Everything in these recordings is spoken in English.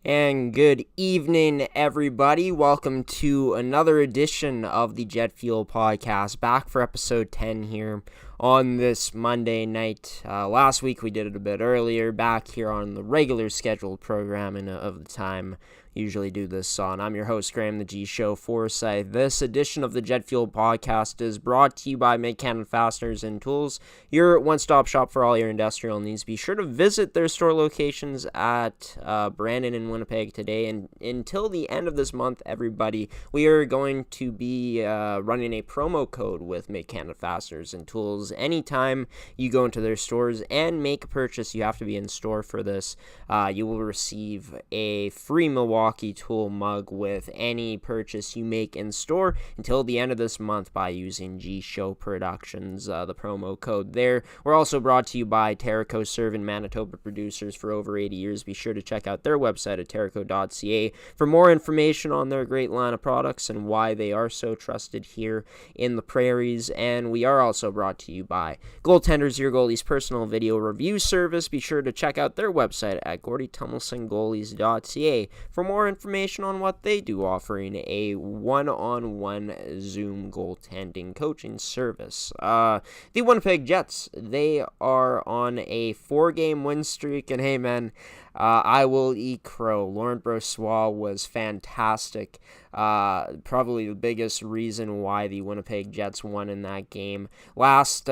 And good evening, everybody. Welcome to another edition of the Jet Fuel Podcast. Back for episode 10 here on this Monday night. Last week we did it a bit earlier. Back here on the regular scheduled programming of the time. Usually do this on. I'm your host, Graham, the GShow Forsyth. This edition of the Jet Fuel Podcast is brought to you by Mid Canada Fasteners Tools, your one-stop shop for all your industrial needs. Be sure to visit their store locations at Brandon and Winnipeg today. And until the end of this month, everybody, we are going to be running a promo code with Mid Canada Fasteners Tools. Anytime you go into their stores and make a purchase, you have to be in store for this. You will receive a free Milwaukee tool mug with any purchase you make in store until the end of this month by using GShow Productions, the promo code there. We're also brought to you by Terrico, serving Manitoba producers for over 80 years. Be sure to check out their website at terrico.ca for more information on their great line of products and why they are so trusted here in the prairies. And we are also brought to you by Goaltenders, your goalie's personal video review service. Be sure to check out their website at gordytumelsongoalies.ca for more information on what they do, offering a one-on-one Zoom goaltending coaching service. The Winnipeg Jets, they are on a 4-game win streak, and hey man, I will eat crow. Laurent Brossoit was fantastic. Probably the biggest reason why the Winnipeg Jets won in that game. Last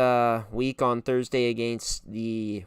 week on Thursday against the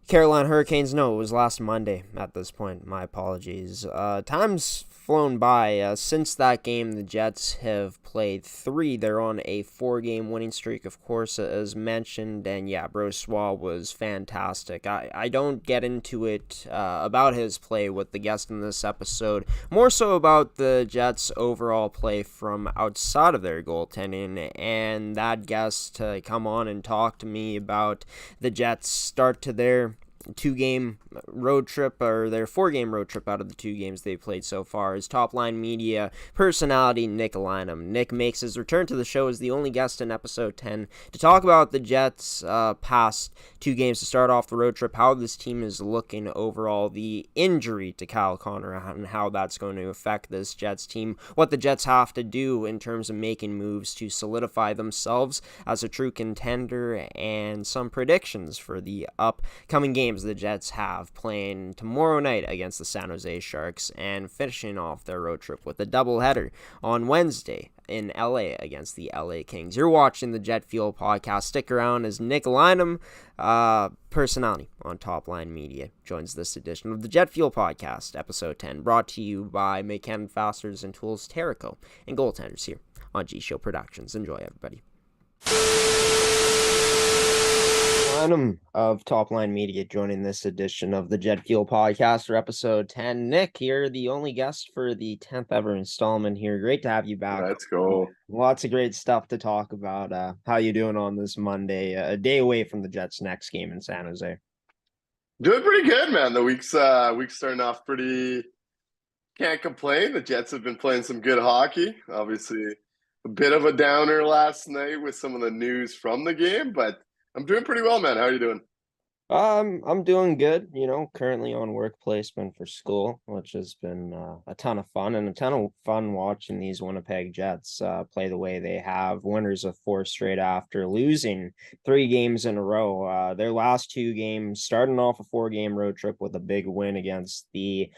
Carolina Hurricanes. No, it was last Monday at this point. My apologies. Time's flown by. Since that game, the Jets have played 3. They're on a 4-game winning streak, of course, as mentioned. And yeah, Brossoit was fantastic. I don't get into it about his play with the guest in this episode. More so about the Jets' overall play from outside of their goaltending. And that guest to come on and talk to me about the Jets' start to their 2-game road trip, or their 4-game road trip out of the 2 games they played so far, is Lyne Media personality Nik Lynam. Nik makes his return to the show as the only guest in episode 10 to talk about the Jets' past 2 games to start off the road trip, how this team is looking overall, the injury to Kyle Connor and how that's going to affect this Jets team, what the Jets have to do in terms of making moves to solidify themselves as a true contender, and some predictions for the upcoming games the Jets have, playing tomorrow night against the San Jose Sharks and finishing off their road trip with a doubleheader on Wednesday in LA against the LA Kings. You're watching the Jet Fuel Podcast. Stick around as Nik Lynam, personality on Lyne Media, joins this edition of the Jet Fuel Podcast, episode 10, brought to you by Mid Canada Fasteners Tools, Terrico, and Goaltenders here on GShow Productions. Enjoy, everybody. Lynam of Lyne Media joining this edition of the Jet Fuel Podcast for episode 10. Nik, you're the only guest for the 10th ever installment here. Great to have you back. Let's go. Lots of great stuff to talk about. How you doing on this Monday, a day away from the Jets' next game in San Jose? Doing pretty good, man. The week's starting off pretty. Can't complain. The Jets have been playing some good hockey. Obviously, a bit of a downer last night with some of the news from the game, but I'm doing pretty well, man. How are you doing? I'm doing good, currently on work placement for school, which has been a ton of fun, and a ton of fun watching these Winnipeg Jets play the way they have. Winners of 4 straight after losing 3 games in a row. Their last 2 games, starting off a 4-game road trip with a big win against the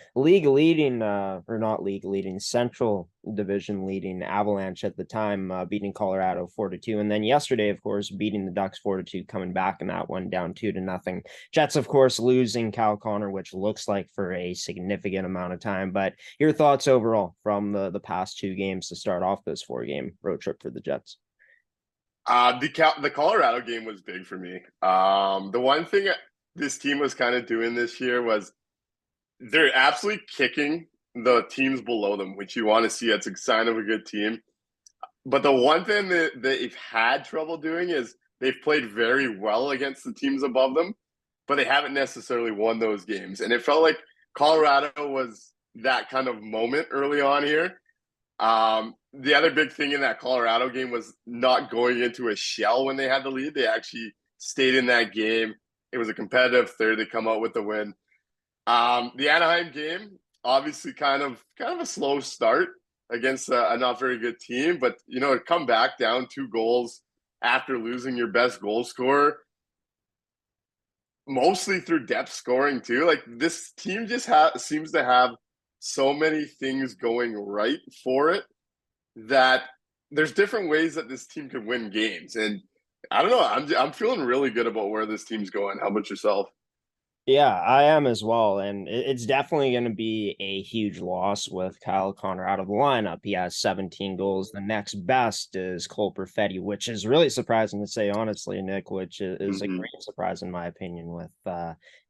Central Division leading Avalanche at the time, beating Colorado 4-2, and then yesterday, of course, beating the Ducks 4-2, coming back in that one down 2-0. Jets, of course, losing Kyle Connor, which looks like for a significant amount of time. But your thoughts overall from the past 2 games to start off this 4-game road trip for the Jets? The Colorado game was big for me. The one thing this team was kind of doing this year was they're absolutely kicking the teams below them, which you want to see. It's a sign of a good team. But the one thing that they've had trouble doing is they've played very well against the teams above them, but they haven't necessarily won those games. And it felt like Colorado was that kind of moment early on here. The other big thing in that Colorado game was not going into a shell when they had the lead. They actually stayed in that game. It was a competitive third. They come out with the win. The Anaheim game, obviously, kind of a slow start against a not very good team, but to come back down 2 goals after losing your best goal scorer, mostly through depth scoring too. Like this team just seems to have so many things going right for it that there's different ways that this team can win games, and I don't know. I'm feeling really good about where this team's going. How about yourself? Yeah, I am as well. And it's definitely going to be a huge loss with Kyle Connor out of the lineup. He has 17 goals. The next best is Cole Perfetti, which is really surprising to say, honestly, Nick, which is a Mm-hmm. great surprise, in my opinion, with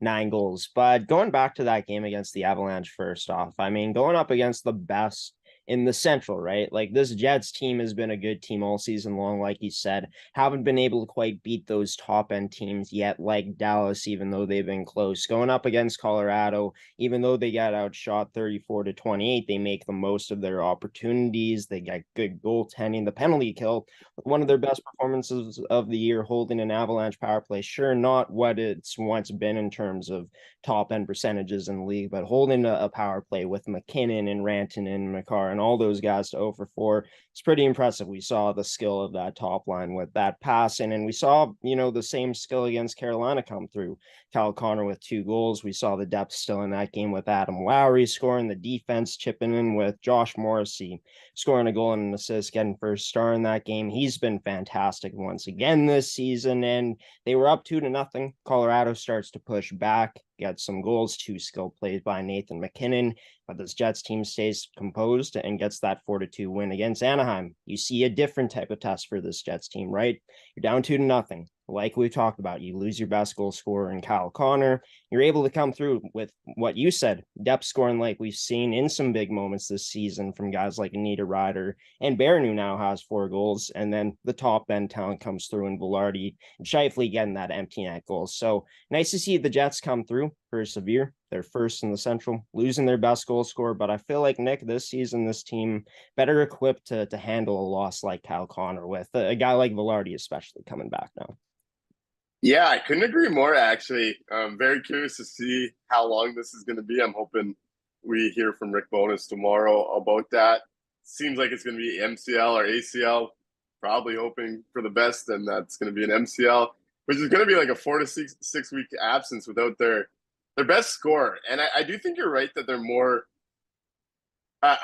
9 goals. But going back to that game against the Avalanche, first off, I mean, going up against the best in the Central, right? Like this Jets team has been a good team all season long, like you said. Haven't been able to quite beat those top end teams yet, like Dallas, even though they've been close. Going up against Colorado, even though they got outshot 34-28, they make the most of their opportunities. They got good goaltending. The penalty kill, one of their best performances of the year, holding an Avalanche power play. Sure, not what it's once been in terms of top end percentages in the league, but holding a power play with McKinnon and Rantanen and McCarr and all those guys to 0 for 4, it's pretty impressive. We saw the skill of that top line with that passing, and we saw, the same skill against Carolina come through. Kyle Connor with 2 goals. We saw the depth still in that game with Adam Lowry scoring, the defense chipping in with Josh Morrissey scoring a goal and an assist, getting first star in that game. He's been fantastic once again this season, and they were up 2-0. Colorado starts to push back, gets some goals, 2 skill plays by Nathan McKinnon, but this Jets team stays composed and gets that 4-2 win against Anaheim. You see a different type of test for this Jets team, right? You're down 2-0. Like we talked about, you lose your best goal scorer in Kyle Connor. You're able to come through with what you said, depth scoring, like we've seen in some big moments this season from guys like Anita Ryder and Barron, who now has 4 goals. And then the top end talent comes through in Velarde and Shifley getting that empty net goal. So nice to see the Jets come through, persevere. They're first in the Central, losing their best goal scorer. But I feel like, Nick, this season, this team better equipped to handle a loss like Kyle Connor, with a guy like Velarde especially coming back now. Yeah, I couldn't agree more, actually. I'm very curious to see how long this is going to be. I'm hoping we hear from Rick Bowness tomorrow about that. Seems like it's going to be MCL or ACL. Probably hoping for the best, and that's going to be an MCL, which is going to be like a 4 to 6 week absence without their best scorer. And I do think you're right that they're more uh,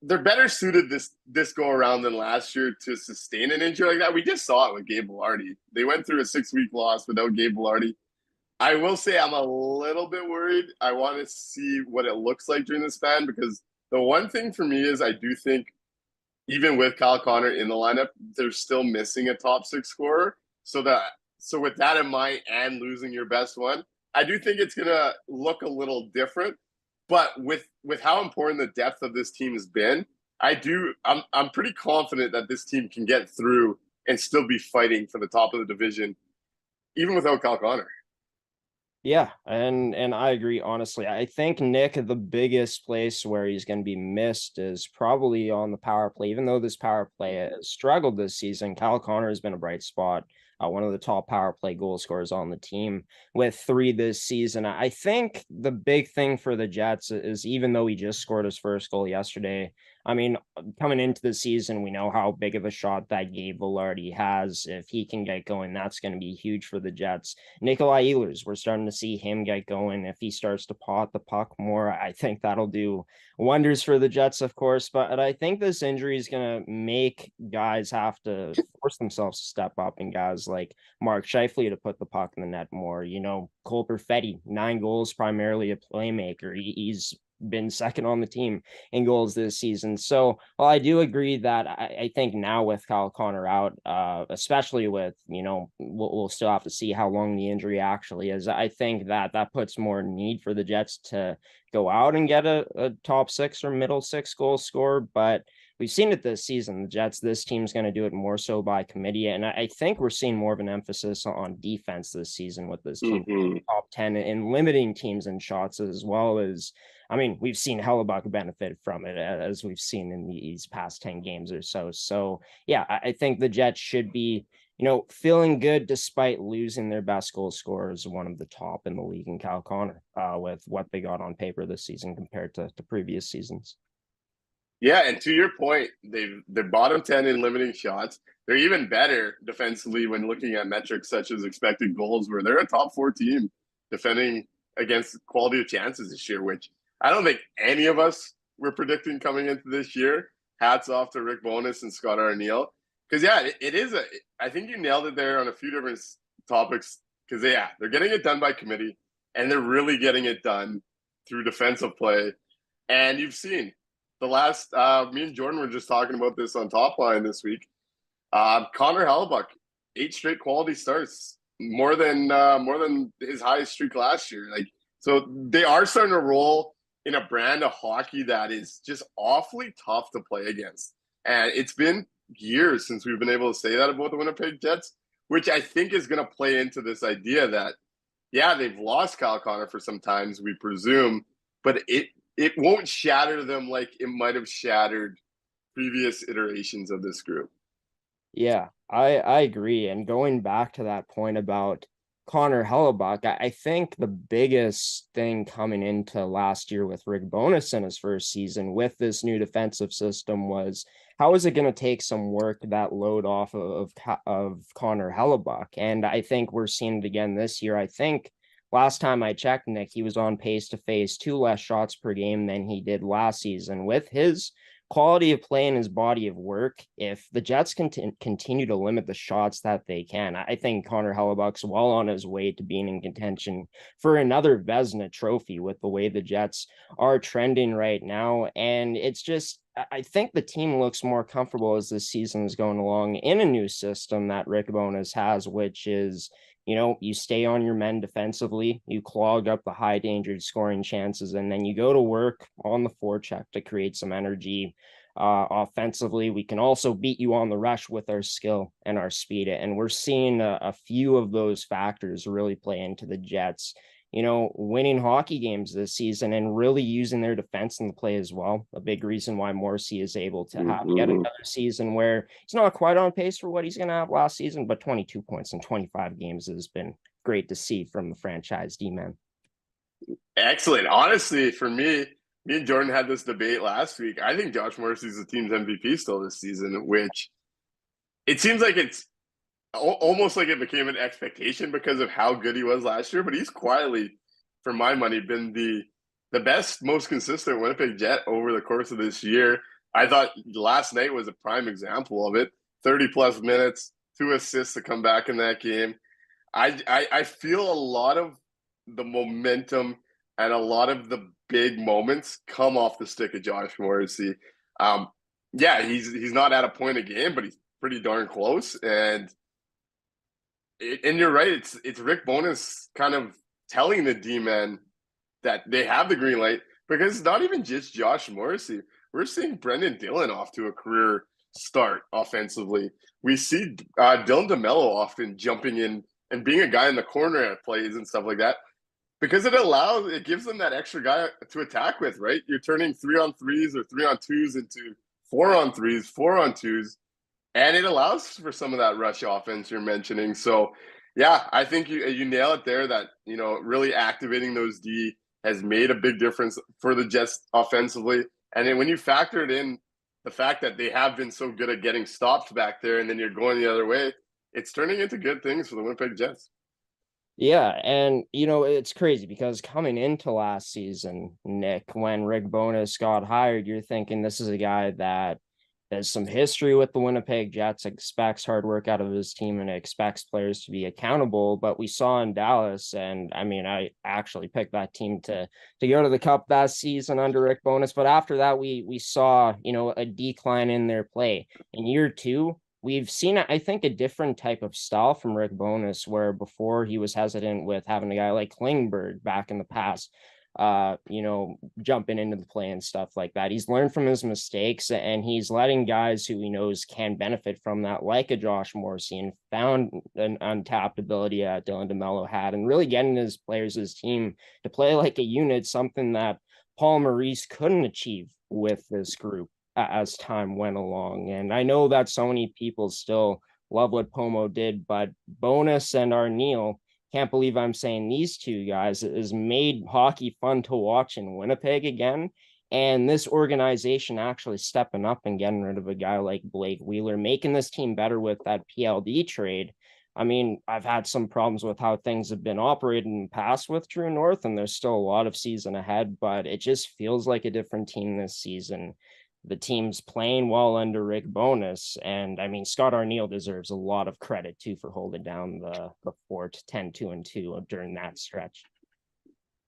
they're better suited this go around than last year to sustain an injury like that. We just saw it with Gabe Vilardi. They went through a 6 week loss without Gabe Vilardi. I will say I'm a little bit worried. I want to see what it looks like during this span, because the one thing for me is I do think even with Kyle Connor in the lineup, they're still missing a top 6 scorer. So with that in mind and losing your best one, I do think it's gonna look a little different. But with how important the depth of this team has been, I'm pretty confident that this team can get through and still be fighting for the top of the division, even without Kyle Connor. Yeah, and I agree, honestly. I think, Nick, the biggest place where he's going to be missed is probably on the power play. Even though this power play has struggled this season, Kyle Connor has been a bright spot, one of the top power play goal scorers on the team with 3 this season. I think the big thing for the Jets is, even though he just scored his first goal yesterday, I mean, coming into the season, we know how big of a shot that Gabe Vilardi has. If he can get going, that's going to be huge for the Jets. Nikolai Ehlers, we're starting to see him get going. If he starts to pot the puck more, I think that'll do wonders for the Jets, of course. But I think this injury is going to make guys have to force themselves to step up, and guys like Mark Scheifele to put the puck in the net more. Cole Perfetti, 9 goals, primarily a playmaker. He's been second on the team in goals this season. So, well, I do agree that I think now with Kyle Connor out, especially with, we'll still have to see how long the injury actually is. I think that puts more need for the Jets to go out and get a top 6 or middle 6 goal scorer. But we've seen it this season. The Jets, this team's going to do it more so by committee. And I think we're seeing more of an emphasis on defense this season with this team Mm-hmm. top 10 and limiting teams in shots, as well as, I mean, we've seen Hellebuck benefit from it, as we've seen in these past 10 games or so. So, yeah, I think the Jets should be feeling good despite losing their best goal scorer is one of the top in the league in Cal Connor, with what they got on paper this season compared to previous seasons. Yeah, and to your point, they're bottom 10 in limiting shots. They're even better defensively when looking at metrics such as expected goals, where they're a top 4 team defending against quality of chances this year, which I don't think any of us were predicting coming into this year. Hats off to Rick Bowness and Scott Arniel. Because, yeah, it is I think you nailed it there on a few different topics. Because, yeah, they're getting it done by committee, and they're really getting it done through defensive play. And you've seen the last, me and Jordan were just talking about this on Top Line this week. Connor Hellebuck, 8 straight quality starts, more than his highest streak last year. Like, so they are starting to roll in a brand of hockey that is just awfully tough to play against. And it's been years since we've been able to say that about the Winnipeg Jets, which I think is going to play into this idea that, yeah, they've lost Kyle Connor for some times, we presume, but it won't shatter them like it might have shattered previous iterations of this group. Yeah, I agree. And going back to that point about Connor Hellebuck, I think the biggest thing coming into last year with Rick Bowness in his first season with this new defensive system was, how is it going to take some work, that load off of Connor Hellebuck? And I think we're seeing it again this year. I think last time I checked, Nick, he was on pace to face 2 less shots per game than he did last season. With his quality of play and his body of work, if the Jets continue to limit the shots that they can, I think Connor Hellebuck's well on his way to being in contention for another Vezina trophy with the way the Jets are trending right now. And it's just, I think the team looks more comfortable as this season is going along in a new system that Rick Bowness has, which is, you stay on your men defensively, you clog up the high danger scoring chances, and then you go to work on the forecheck to create some energy. Offensively, we can also beat you on the rush with our skill and our speed. And we're seeing a few of those factors really play into the Jets, winning hockey games this season and really using their defense in the play as well. A big reason why Morrissey is able to have yet another season where he's not quite on pace for what he's going to have last season, but 22 points in 25 games has been great to see from the franchise D-man. Excellent. Honestly, for me and Jordan had this debate last week. I think Josh Morrissey's the team's MVP still this season, which it seems like it's almost like it became an expectation because of how good he was last year. But he's quietly, for my money, been the best, most consistent Winnipeg Jet over the course of this year. I thought last night was a prime example of it. 30-plus minutes, 2 assists to come back in that game. I feel a lot of the momentum and a lot of the big moments come off the stick of Josh Morrissey. Yeah, he's not at a point a game, but he's pretty darn close. And you're right, it's Rick Bowness kind of telling the D-men that they have the green light, because it's not even just Josh Morrissey. We're seeing Brendan Dillon off to a career start offensively. We see Dylan DeMello often jumping in and being a guy in the corner at plays and stuff like that, because it gives them that extra guy to attack with, right? You're turning 3-on-3s or 3-on-2s into 4-on-3s, 4-on-2s, and it allows for some of that rush offense you're mentioning. So, yeah, I think you nail it there that, really activating those D has made a big difference for the Jets offensively. And then when you factor it in, the fact that they have been so good at getting stops back there, and then you're going the other way, it's turning into good things for the Winnipeg Jets. Yeah, and it's crazy because coming into last season, Nick, when Rick Bowness got hired, you're thinking this is a guy that has some history with the Winnipeg Jets, expects hard work out of his team, and expects players to be accountable. But we saw in Dallas, and I mean, I actually picked that team to go to the Cup that season under Rick Bowness. But after that, we saw a decline in their play. In year 2, we've seen, I think, a different type of style from Rick Bowness, where before he was hesitant with having a guy like Klingberg back in the past, jumping into the play and stuff like that. He's learned from his mistakes, and he's letting guys who he knows can benefit from that, like a Josh Morrissey, and found an untapped ability that Dylan DeMello had, and really getting his players, his team, to play like a unit, something that Paul Maurice couldn't achieve with this group as time went along. And I know that so many people still Love what Pomo did, but Bonus and Arneal, can't believe I'm saying these two guys, has made hockey fun to watch in Winnipeg again. And this organization actually stepping up and getting rid of a guy like Blake Wheeler, making this team better with that PLD trade. I mean, I've had some problems with how things have been operated in the past with True North, and there's still a lot of season ahead, but it just feels like a different team this season. The team's playing well under Rick Bonus, and I mean, Scott Arneal deserves a lot of credit too for holding down the fort 10-2-2 during that stretch.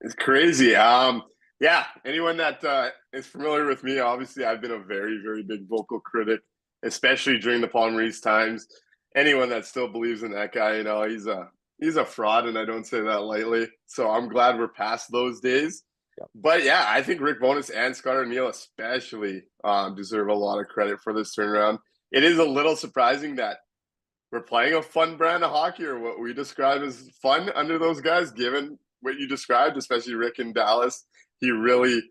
It's crazy. Yeah, anyone that is familiar with me, obviously I've been a very, very big vocal critic, especially during the Paul Maurice times. Anyone that still believes in that guy, he's a fraud, and I don't say that lightly. So I'm glad we're past those days. Yep. But yeah, I think Rick Bonus and Scott Arneal especially deserve a lot of credit for this turnaround. It is a little surprising that we're playing a fun brand of hockey, or what we describe as fun, under those guys, given what you described, especially Rick in Dallas. He really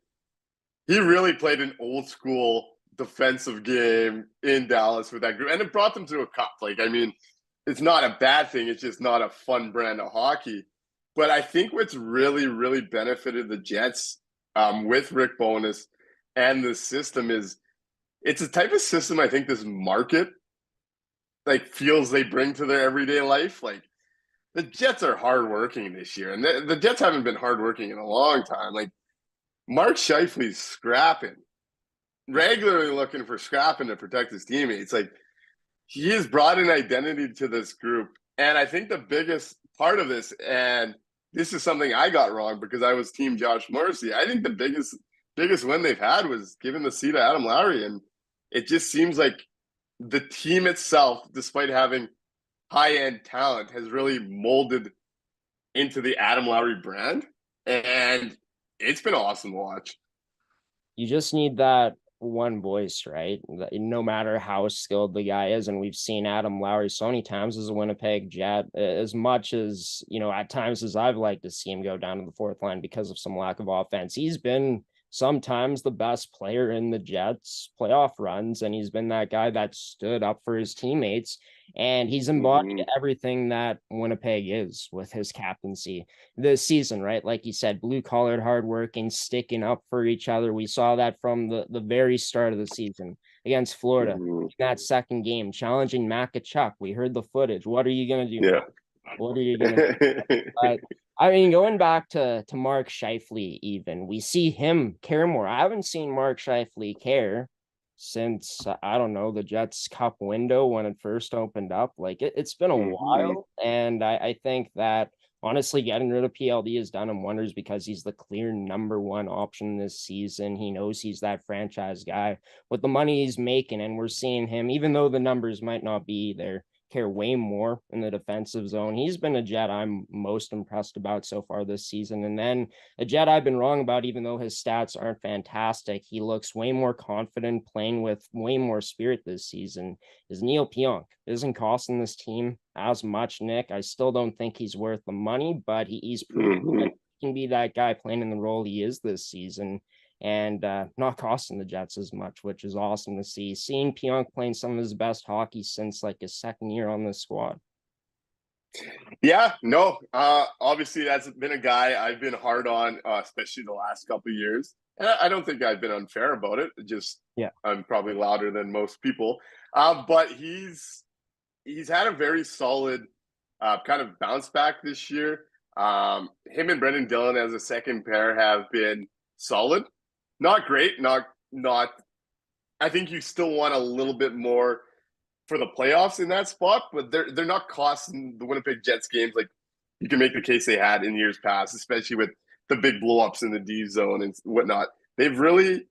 played an old school defensive game in Dallas with that group, and it brought them to a cup. Like, I mean, it's not a bad thing. It's just not a fun brand of hockey. But I think what's really, really benefited the Jets with Rick Bonus and the system is it's a type of system I think this market like feels they bring to their everyday life. Like, the Jets are hardworking this year, and the Jets haven't been hardworking in a long time. Like, Mark Scheifele's scrapping, regularly looking for scrapping to protect his teammates. Like, he has brought an identity to this group. And I think the biggest part of this, and this is something I got wrong because I was team Josh Morrissey, I think the biggest win they've had was giving the seat to Adam Lowry. And it just seems like the team itself, despite having high-end talent, has really molded into the Adam Lowry brand. And it's been awesome to watch. You just need that one voice, right? No matter how skilled the guy is. And we've seen Adam Lowry so many times as a Winnipeg Jet, as much as, at times as I've liked to see him go down to the fourth line because of some lack of offense. He's been sometimes the best player in the Jets playoff runs, and he's been that guy that stood up for his teammates, and he's embodied everything that Winnipeg is with his captaincy this season, right? Like you said, blue-collared, hardworking, sticking up for each other. We saw that from the very start of the season against Florida. In that second game, challenging Matt Tkachuk. We heard the footage. What are you going to do? Yeah. What are you going to do? I mean, going back to Mark Scheifele, even, we see him care more. I haven't seen Mark Scheifele care since, I don't know, the Jets Cup window when it first opened up. Like, it's been a while, and I think that, honestly, getting rid of PLD has done him wonders because he's the clear number one option this season. He knows he's that franchise guy with the money he's making, and we're seeing him, even though the numbers might not be there, care way more in the defensive zone. He's been a Jet I'm most impressed about so far this season. And then a Jet I've been wrong about, even though his stats aren't fantastic, he looks way more confident, playing with way more spirit this season, is Neil Pionk. Isn't costing this team as much, Nick. I still don't think he's worth the money, but he's proven that he can be that guy playing in the role he is this season, and not costing the Jets as much, which is awesome to see. Seeing Pionk playing some of his best hockey since like his second year on this squad. Yeah, no, obviously that's been a guy I've been hard on, especially the last couple of years. And I don't think I've been unfair about it. Just, yeah, I'm probably louder than most people. But he's had a very solid kind of bounce back this year. Him and Brendan Dillon as a second pair have been solid. Not great, not. I think you still want a little bit more for the playoffs in that spot, but they're not costing the Winnipeg Jets games like you can make the case they had in years past, especially with the big blowups in the D zone and whatnot. They've really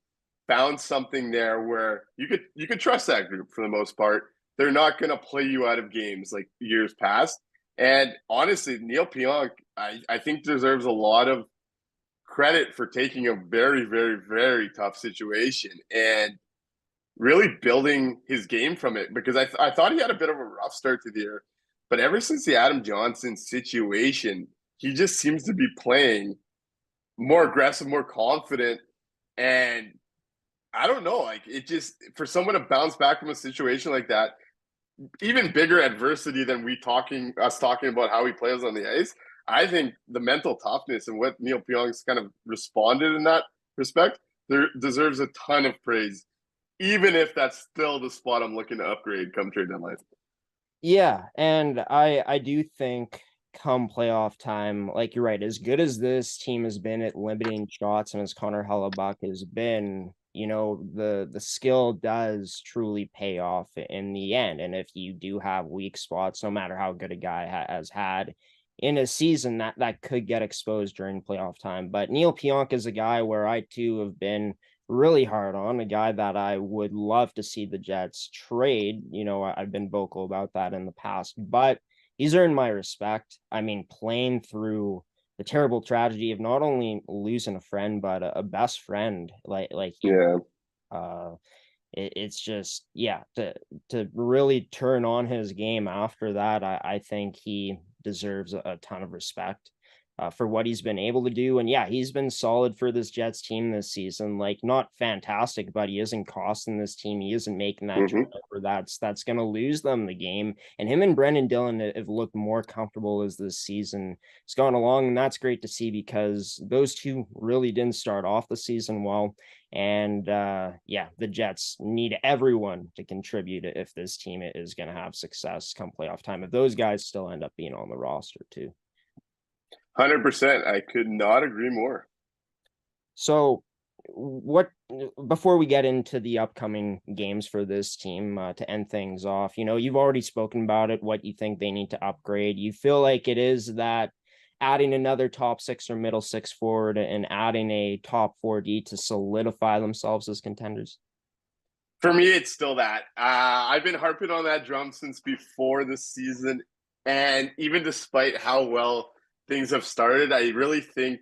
found something there where you could trust that group for the most part. They're not going to play you out of games like years past. And honestly, Neil Pionk, I think deserves a lot of credit for taking a very, very, very tough situation and really building his game from it, because I thought he had a bit of a rough start to the year, but ever since the Adam Johnson situation, he just seems to be playing more aggressive, more confident. And I don't know, like, it just, for someone to bounce back from a situation like that, even bigger adversity than us talking about how he plays on the ice. I think the mental toughness and what Neil Pionk's kind of responded in that respect there deserves a ton of praise, even if that's still the spot I'm looking to upgrade come trade deadline. Yeah, and I do think come playoff time, like you're right, as good as this team has been at limiting shots and as Connor Hellebuck has been, the skill does truly pay off in the end. And if you do have weak spots, no matter how good a guy has had in a season, that could get exposed during playoff time. But Neil Pionk is a guy where I too have been really hard on, a guy that I would love to see the Jets trade. I've been vocal about that in the past, but he's earned my respect. I mean, playing through the terrible tragedy of not only losing a friend, but a best friend, like he, Yeah. it's just, yeah, to really turn on his game after that, I think he deserves a ton of respect for what he's been able to do. And yeah, he's been solid for this Jets team this season. Like, not fantastic, but he isn't costing this team. He isn't making that turnover that's going to lose them the game. And him and Brendan Dillon have looked more comfortable as this season has gone along. And that's great to see, because those two really didn't start off the season well. And yeah, the Jets need everyone to contribute if this team is going to have success come playoff time, if those guys still end up being on the roster too. 100%. I could not agree more. So before we get into the upcoming games for this team, to end things off, you've already spoken about it, what you think they need to upgrade. You feel like it is that adding another top six or middle six forward and adding a top 4D to solidify themselves as contenders? For me, it's still that. I've been harping on that drum since before the season. And even despite how well things have started, I really think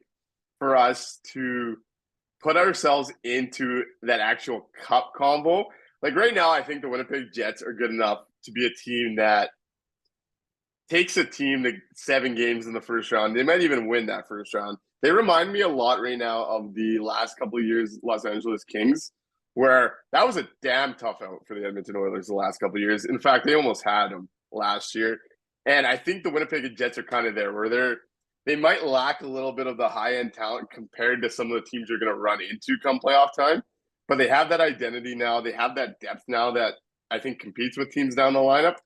for us to put ourselves into that actual cup combo, like right now, I think the Winnipeg Jets are good enough to be a team that takes a team to 7 games in the first round. They might even win that first round. They remind me a lot right now of the last couple of years Los Angeles Kings, where that was a damn tough out for the Edmonton Oilers the last couple of years. In fact, they almost had them last year. And I think the Winnipeg Jets are kind of there, where they might lack a little bit of the high-end talent compared to some of the teams you're going to run into come playoff time. But they have that identity now. They have that depth now that I think competes with teams down the lineup.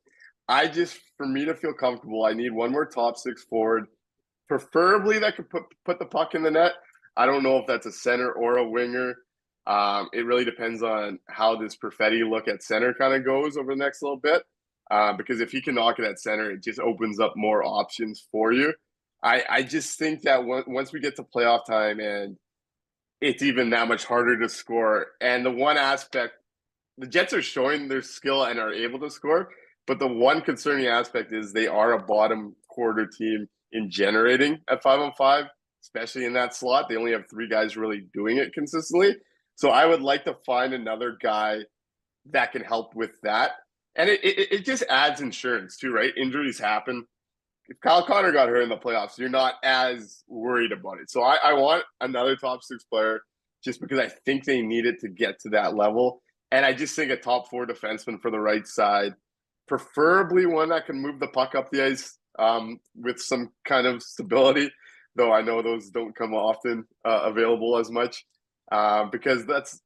For me to feel comfortable, I need one more top six forward, preferably that could put the puck in the net. I don't know if that's a center or a winger. It really depends on how this Perfetti look at center kind of goes over the next little bit. Because if he can knock it at center, it just opens up more options for you. I just think that once we get to playoff time and it's even that much harder to score. And the one aspect, the Jets are showing their skill and are able to score, but the one concerning aspect is they are a bottom quarter team in generating at 5-on-5, especially in that slot. They only have 3 guys really doing it consistently. So I would like to find another guy that can help with that. And it just adds insurance too, right? Injuries happen. If Kyle Connor got hurt in the playoffs, you're not as worried about it. So I want another top 6 player just because I think they need it to get to that level. And I just think a top 4 defenseman for the right side, preferably one that can move the puck up the ice with some kind of stability, though I know those don't come often available as much because that's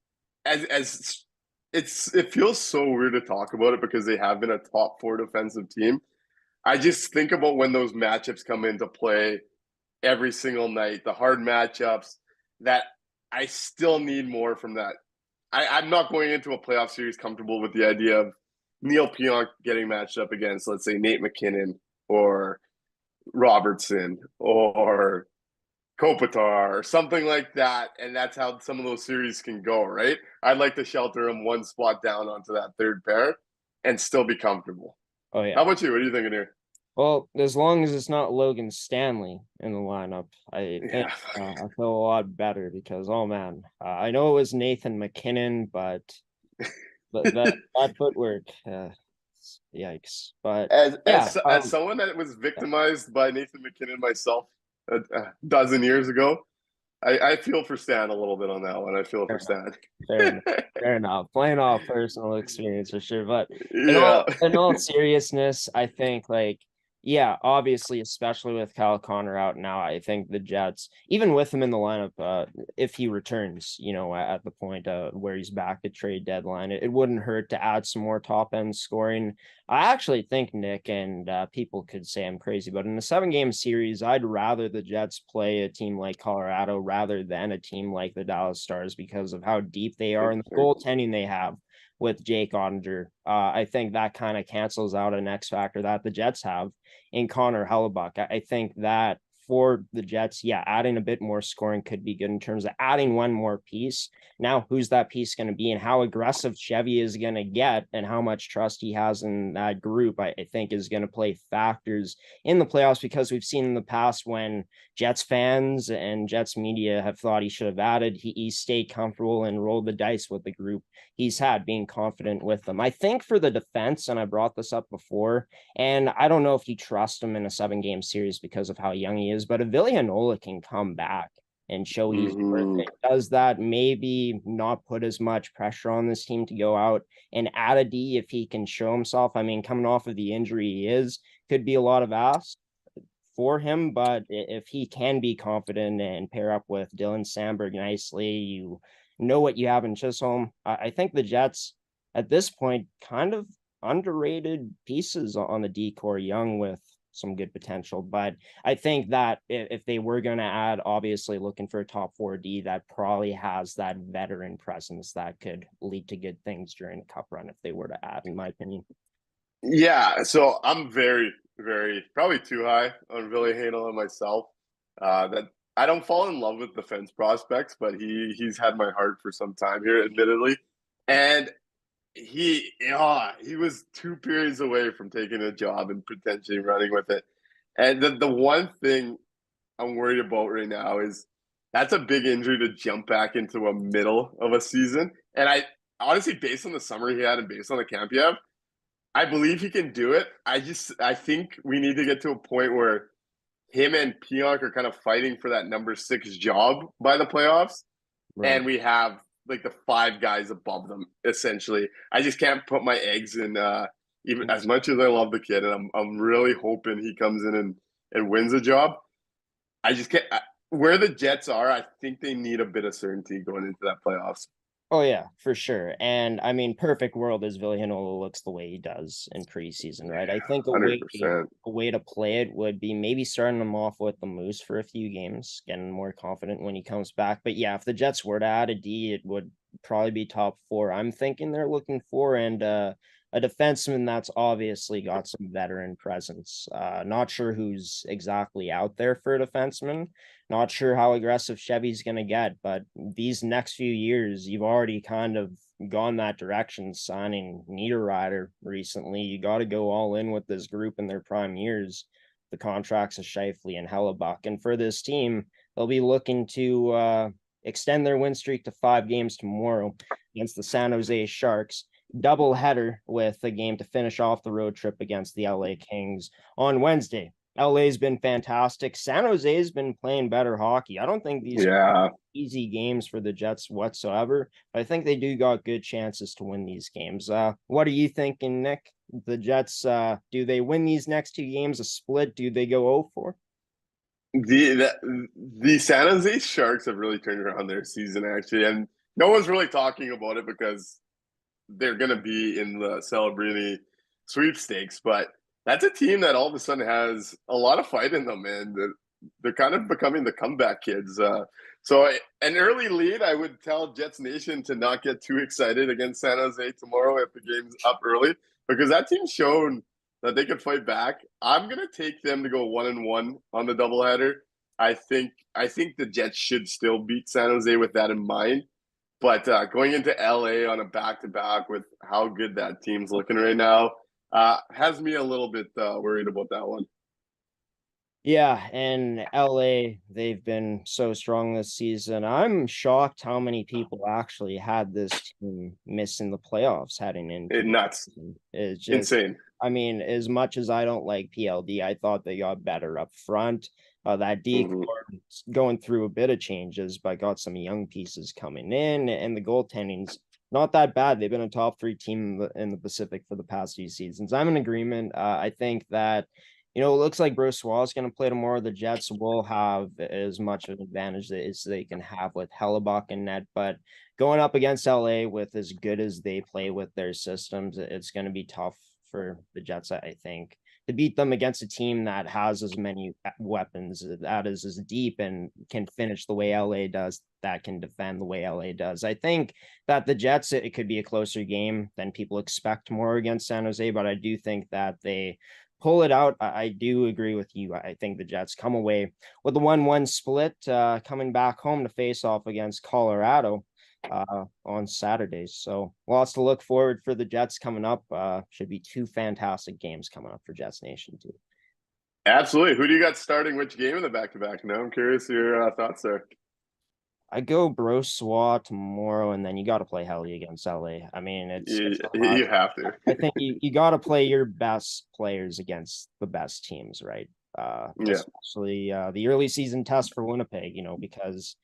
as it feels so weird to talk about it because they have been a top 4 defensive team. I just think about when those matchups come into play every single night, the hard matchups, that I still need more from that. I'm not going into a playoff series comfortable with the idea of Neil Pionk getting matched up against, let's say, Nate McKinnon or Robertson or Kopitar or something like that. And that's how some of those series can go, right? I'd like to shelter him one spot down onto that third pair and still be comfortable. Oh, yeah. How about you? What are you thinking here? Well, as long as it's not Logan Stanley in the lineup, I think I feel a lot better because, oh man, I know it was Nathan McKinnon, but that footwork, yikes! But as someone that was victimized by Nathan McKinnon myself a dozen years ago, I feel for Stan a little bit on that one. I feel for Stan. Fair enough. Fair enough. Playing off personal experience for sure. But Yeah. in all seriousness, I think like, yeah, obviously, especially with Kyle Connor out now, I think the Jets, even with him in the lineup, if he returns, at the point where he's back at trade deadline, it wouldn't hurt to add some more top end scoring. I actually think, Nick, and people could say I'm crazy, but in a 7-game series, I'd rather the Jets play a team like Colorado rather than a team like the Dallas Stars because of how deep they are and the goaltending they have with Jake Ottinger. I think that kind of cancels out an X factor that the Jets have in Connor Hellebuck. I think that for the Jets, yeah, adding a bit more scoring could be good in terms of adding one more piece. Now, who's that piece going to be and how aggressive Chevy is going to get and how much trust he has in that group, I think is going to play factors in the playoffs because we've seen in the past when Jets fans and Jets media have thought he should have added, he stayed comfortable and rolled the dice with the group he's had, being confident with them. I think for the defense, and I brought this up before, and I don't know if you trust him in a 7-game series because of how young he is, but if Villianola can come back and show he's worth it, does that maybe not put as much pressure on this team to go out and add a D if he can show himself? I mean, coming off of the injury he is, could be a lot of ask for him, but if he can be confident and pair up with Dylan Sandberg nicely, you know what you have in Chisholm. I think the Jets at this point kind of underrated pieces on the D-core, young with some good potential. But I think that if they were going to add, obviously looking for a top 4D that probably has that veteran presence that could lead to good things during a cup run if they were to add, in my opinion. Yeah, so I'm very, very probably too high on Villianola myself. That I don't fall in love with defense prospects, but he's had my heart for some time here, admittedly. And he was 2 periods away from taking a job and potentially running with it. And the one thing I'm worried about right now is that's a big injury to jump back into a middle of a season. And I honestly, based on the summer he had and based on the camp he have, I believe he can do it. I think we need to get to a point where him and Pionk are kind of fighting for that number 6 job by the playoffs, and we have like the 5 guys above them essentially. I just can't put my eggs in. Even as much as I love the kid, and I'm really hoping he comes in and wins a job. I just can't. Where the Jets are, I think they need a bit of certainty going into that playoffs. Oh yeah, for sure. And I mean, perfect world is Villianola looks the way he does in preseason, right? I think 100%. a way to play it would be maybe starting him off with the Moose for a few games, getting more confident when he comes back. But yeah, if the Jets were to add a D, it would probably be top 4. I'm thinking they're looking for, and a defenseman that's obviously got some veteran presence. Not sure who's exactly out there for a defenseman. Not sure how aggressive Chevy's going to get, but these next few years, you've already kind of gone that direction, signing Niederreiter recently. You got to go all in with this group in their prime years. The contracts of Scheifele and Hellebuck. And for this team, they'll be looking to extend their win streak to 5 games tomorrow against the San Jose Sharks. Double header with a game to finish off the road trip against the LA Kings on Wednesday. LA's been fantastic. San Jose's been playing better hockey. I don't think these are easy games for the Jets whatsoever, but I think they do got good chances to win these games. What are you thinking, Nick? The Jets, do they win these next 2 games, a split? Do they go 0-4? The San Jose Sharks have really turned around their season, actually, and no one's really talking about it because they're going to be in the Celebrini sweepstakes, but that's a team that all of a sudden has a lot of fight in them, and they're kind of becoming the comeback kids. So an early lead, I would tell Jets Nation to not get too excited against San Jose tomorrow if the game's up early, because that team's shown that they could fight back. I'm going to take them to go 1-1 on the doubleheader. I think the Jets should still beat San Jose with that in mind. But going into LA on a back-to-back with how good that team's looking right now has me a little bit worried about that one. Yeah, and LA, they've been so strong this season. I'm shocked how many people actually had this team missing the playoffs heading into the Nuts. season. It's just, Insane. I mean, as much as I don't like PLD, I thought they got better up front. That Mm-hmm. decor going through a bit of changes, but got some young pieces coming in, and the goaltending's not that bad. They've been a top 3 team in the Pacific for the past few seasons. I'm in agreement. I think that it looks like Brossoit is going to play tomorrow. The Jets will have as much of an advantage as they can have with Hellebuck and net, but going up against LA with as good as they play with their systems, it's going to be tough for the Jets, I think, to beat them against a team that has as many weapons, that is as deep and can finish the way LA does, that can defend the way LA does. I think that the Jets, it could be a closer game than people expect more against San Jose, but I do think that they pull it out. I do agree with you. I think the Jets come away with a 1-1 split, coming back home to face off against Colorado on Saturdays. So lots to look forward for the Jets coming up. Should be 2 fantastic games coming up for Jets Nation too. Absolutely. Who do you got starting which game in the back-to-back? Now I'm curious your thoughts there. I go Brossoit tomorrow, and then you got to play Helly against LA. I mean, You have to. I think you got to play your best players against the best teams, right? Yeah. Especially the early season test for Winnipeg, because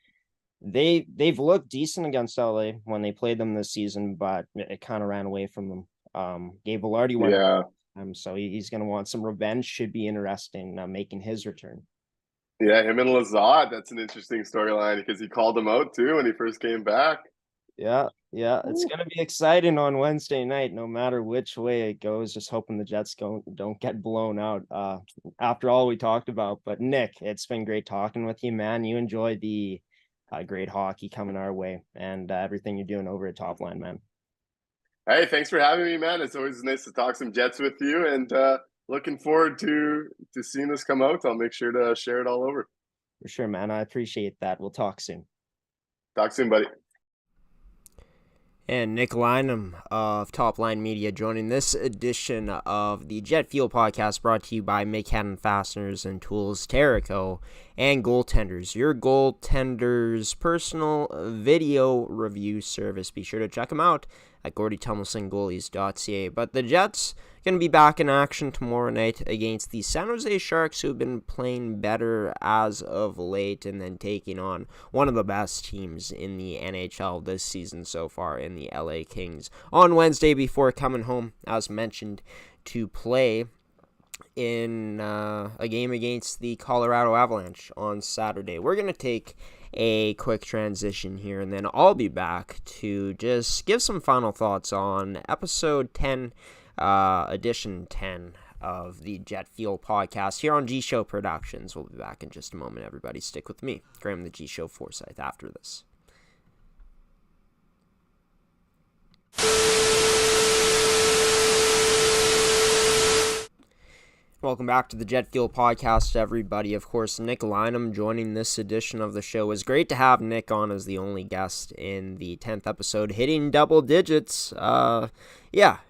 they've looked decent against LA when they played them this season, but it kind of ran away from them. Gabe Velarde went, Yeah. So he's going to want some revenge. Should be interesting making his return. Yeah, him and Lazat, that's an interesting storyline because he called him out too when he first came back. Yeah, it's going to be exciting on Wednesday night, no matter which way it goes. Just hoping the Jets don't get blown out after all we talked about. But Nick, it's been great talking with you, man. You enjoy the great hockey coming our way and everything you're doing over at Top Line, man. Hey, thanks for having me, man. It's always nice to talk some Jets with you, and looking forward to seeing this come out. I'll make sure to share it all over. For sure, man. I appreciate that. We'll talk soon. Talk soon, buddy. And Nik Lynam of Top Lyne Media joining this edition of the Jet Fuel Podcast, brought to you by Mid Canada Fasteners Tools, Terrico, and Goaltenders, your goaltenders' personal video review service. Be sure to check them out at GordyTumlisonGoalies.ca. But the Jets going to be back in action tomorrow night against the San Jose Sharks, who have been playing better as of late, and then taking on one of the best teams in the NHL this season so far in the LA Kings on Wednesday, before coming home, as mentioned, to play in a game against the Colorado Avalanche on Saturday. We're going to take a quick transition here, and then I'll be back to just give some final thoughts on episode 10, edition 10 of the Jet Fuel Podcast here on GShow Productions. We'll be back in just a moment, everybody. Stick with me, Graham the GShow Forsyth, after this. Welcome back to the Jet Fuel Podcast, everybody. Of course, Nik Lynam joining this edition of the show. It was great to have Nick on as the only guest in the 10th episode, hitting double digits.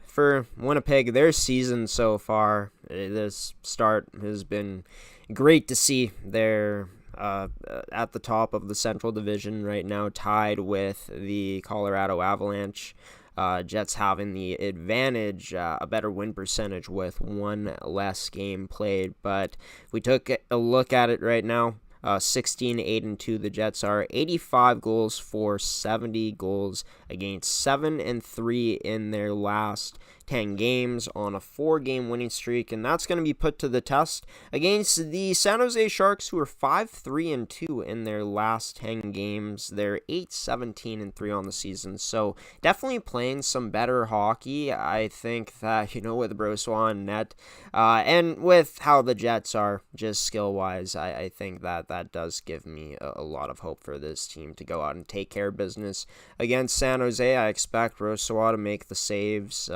For Winnipeg, their season so far, this start has been great to see. They're at the top of the Central Division right now, tied with the Colorado Avalanche. Jets having the advantage, a better win percentage with one less game played. But if we took a look at it right now, 16-8-2, the Jets are 85 goals for 70 goals against, 7-3 in their last 10 games on a 4-game winning streak, and that's going to be put to the test against the San Jose Sharks, who are 5-3-2 in their last 10 games. They're 8-17-3 on the season, so definitely playing some better hockey. I think that, with Brossoit and net, and with how the Jets are just skill-wise, I think that does give me a lot of hope for this team to go out and take care of business against San Jose. I expect Brossoit to make the saves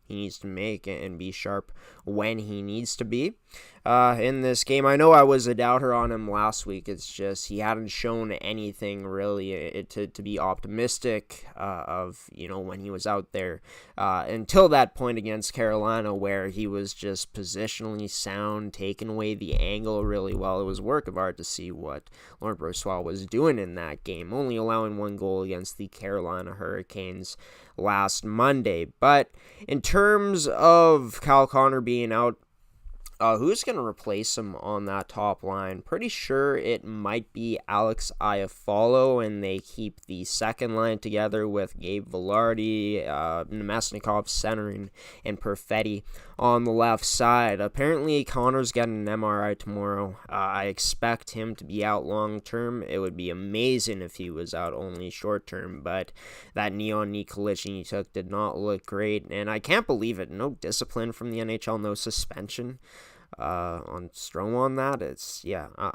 he needs to make and be sharp when he needs to be. in this game. I know I was a doubter on him last week. It's just he hadn't shown anything really to be optimistic of, when he was out there until that point against Carolina where he was just positionally sound, taking away the angle really well. It was work of art to see what Laurent Brossoit was doing in that game, only allowing 1 goal against the Carolina Hurricanes last Monday. But in terms of Kyle Connor being out, who's going to replace him on that top line? Pretty sure it might be Alex Iafallo, and they keep the second line together with Gabe Vilardi, Nemesnikov centering, and Perfetti on the left side. Apparently, Connor's getting an MRI tomorrow. I expect him to be out long term. It would be amazing if he was out only short term, but that knee-on-knee collision he took did not look great, and I can't believe it. No discipline from the NHL, no suspension on Strome on that. It's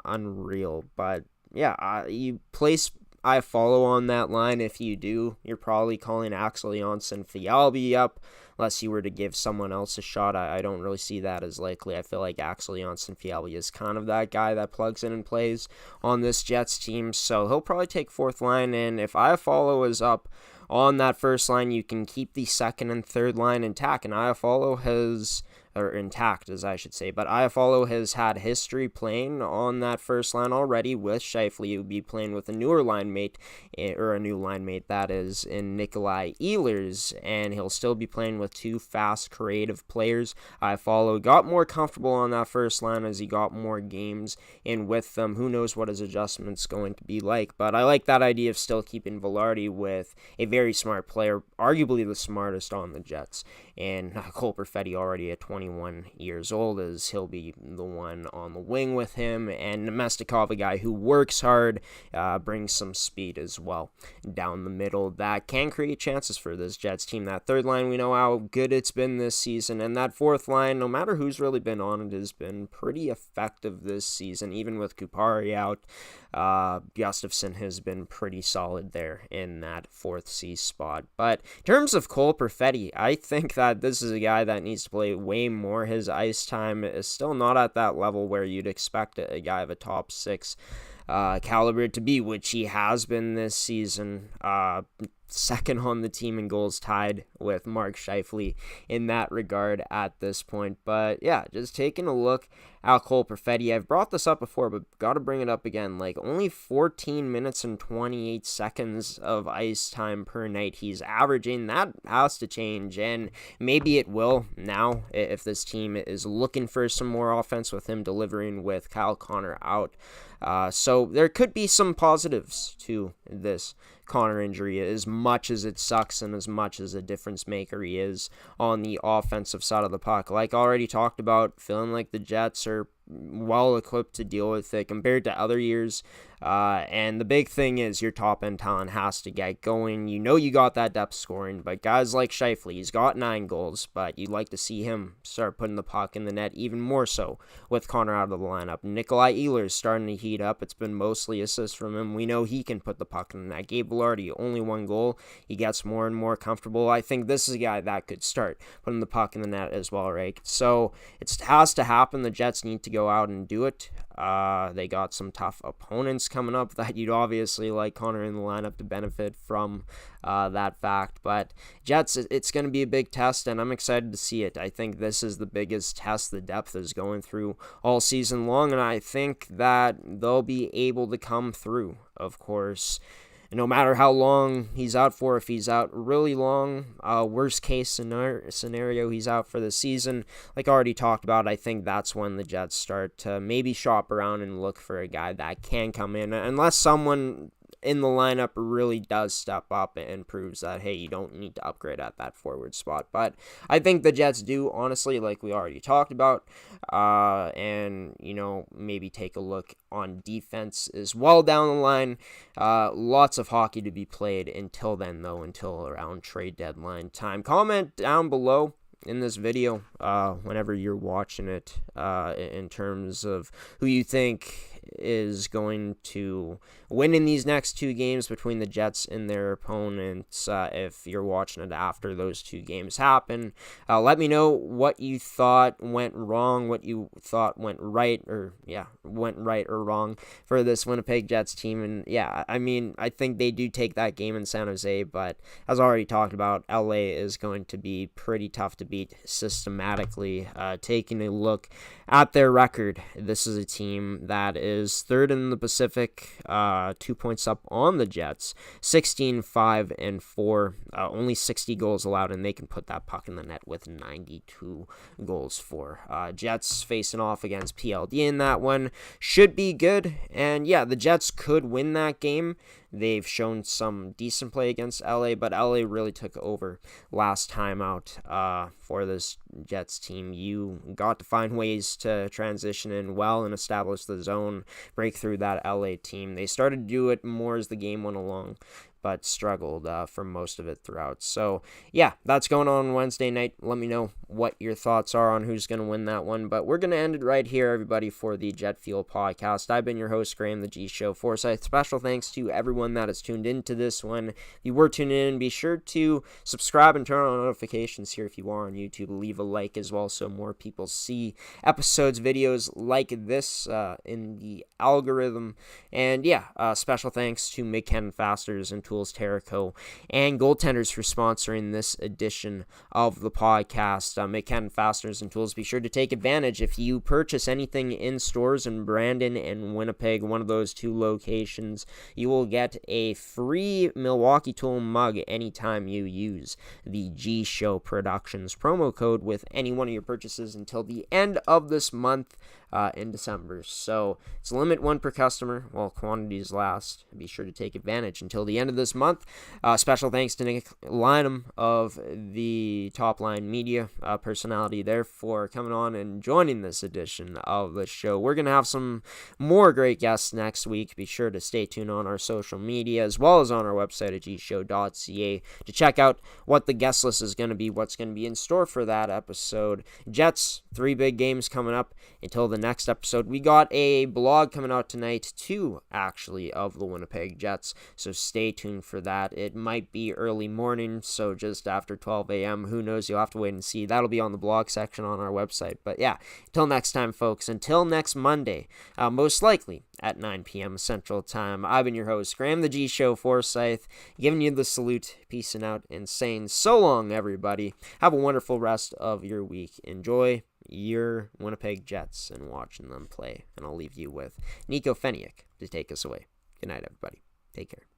unreal. But you place Iafallo on that line. If you do, you're probably calling Axel Jonsson-Fjällby up unless you were to give someone else a shot. I don't really see that as likely. I feel like Axel Jonsson-Fjällby is kind of that guy that plugs in and plays on this Jets team, so he'll probably take fourth line. And if Iafallo is up on that first line, you can keep the second and third line intact, and intact, as I should say. But Iafallo has had history playing on that first line already with Scheifele. He would be playing with a newer line mate, or a new line mate, that is, in Nikolai Ehlers, and he'll still be playing with 2 fast, creative players. Iafallo got more comfortable on that first line as he got more games in with them. Who knows what his adjustment's going to be like, but I like that idea of still keeping Vilardi with a very smart player, arguably the smartest on the Jets, and Cole Perfetti already at 21 years old, as he'll be the one on the wing with him, and Nemesnikov, a guy who works hard, brings some speed as well down the middle that can create chances for this Jets team. That third line, we know how good it's been this season, and that fourth line, no matter who's really been on it, has been pretty effective this season. Even with Kupari out, Gustafsson has been pretty solid there in that 4th C spot. But in terms of Cole Perfetti, I think that this is a guy that needs to play way more. His ice time is still not at that level where you'd expect a guy of a top 6 caliber to be, which he has been this season. Second on the team in goals, tied with Mark Scheifele in that regard at this point. But just taking a look at Cole Perfetti, I've brought this up before, but got to bring it up again. Like, only 14 minutes and 28 seconds of ice time per night he's averaging. That has to change, and maybe it will now if this team is looking for some more offense with him delivering with Kyle Connor out. So there could be some positives to this Connor injury, as much as it sucks and as much as a difference maker he is on the offensive side of the puck. Like already talked about, feeling like the Jets are well equipped to deal with it compared to other years. And the big thing is your top end talent has to get going. You got that depth scoring, but guys like Scheifele, he's got 9 goals, but you'd like to see him start putting the puck in the net even more so with Connor out of the lineup. Nikolai Ehlers starting to heat up. It's been mostly assists from him. We know he can put the puck in the net. Gabe Vilardi, only 1 goal. He gets more and more comfortable. I think this is a guy that could start putting the puck in the net as well, right? So it has to happen. The Jets need to go out and do it. They got some tough opponents coming up that you'd obviously like Connor in the lineup to benefit from that fact. But Jets, it's going to be a big test, and I'm excited to see it. I think this is the biggest test the depth is going through all season long, and I think that they'll be able to come through, of course. No matter how long he's out for, if he's out really long, worst case scenario, he's out for the season. Like I already talked about, I think that's when the Jets start to maybe shop around and look for a guy that can come in, unless someone in the lineup really does step up and proves that, hey, you don't need to upgrade at that forward spot. But I think the Jets do, honestly, like we already talked about, and, maybe take a look on defense as well down the line. Lots of hockey to be played until then, though, until around trade deadline time. Comment down below in this video whenever you're watching it in terms of who you think is going to win in these next two games between the Jets and their opponents. If you're watching it after those two games happen, let me know what you thought went wrong, what you thought went right or wrong for this Winnipeg Jets team. And yeah, I mean, I think they do take that game in San Jose, but as already talked about, LA is going to be pretty tough to beat systematically. Taking a look at their record, this is a team that is third in the Pacific, 2 points up on the Jets, 16-5-4, only 60 goals allowed, and they can put that puck in the net with 92 goals for. Jets facing off against PLD in that one should be good, and yeah, the Jets could win that game. They've shown some decent play against LA, but LA really took over last time out for this Jets team. You got to find ways to transition in well and establish the zone, break through that LA team. They started to do it more as the game went along, but struggled for most of it throughout. So, yeah, that's going on Wednesday night. Let me know what your thoughts are on who's going to win that one. But we're going to end it right here, everybody, for the Jet Fuel Podcast. I've been your host, Graham, the GShow Forsyth. Special thanks to everyone that has tuned into this one. If you were tuning in, be sure to subscribe and turn on notifications here if you are on YouTube. Leave a like as well so more people see episodes, videos like this in the algorithm. And yeah, special thanks to Mid Canada Fasteners Tools, Terrico, and Goaltenders for sponsoring this edition of the podcast. Mid Canada Fasteners and Tools, be sure to take advantage. If you purchase anything in stores in Brandon and Winnipeg, one of those two locations, you will get a free Milwaukee tool mug anytime you use the GShow Productions promo code with any one of your purchases until the end of this month in December. So it's limit one per customer while quantities last. Be sure to take advantage until the end of this month. Special thanks to Nik Lynam of the Top Lyne Media personality there for coming on and joining this edition of the show. We're going to have some more great guests next week. Be sure to stay tuned on our social media as well as on our website at gshow.ca to check out what the guest list is going to be, what's going to be in store for that episode. Jets, 3 big games coming up until the next episode. We got a blog coming out tonight, 2 actually, of the Winnipeg Jets, so stay tuned for that. It might be early morning, so just after 12 a.m. Who knows? You'll have to wait and see. That'll be on the blog section on our website. But yeah, until next time, folks, until next Monday, most likely at 9 p.m. Central Time, I've been your host, Graham the GShow Forsyth, giving you the salute, peacing out, and saying so long, everybody. Have a wonderful rest of your week. Enjoy your Winnipeg Jets and watching them play. And I'll leave you with Nico Feniak to take us away. Good night, everybody. Take care.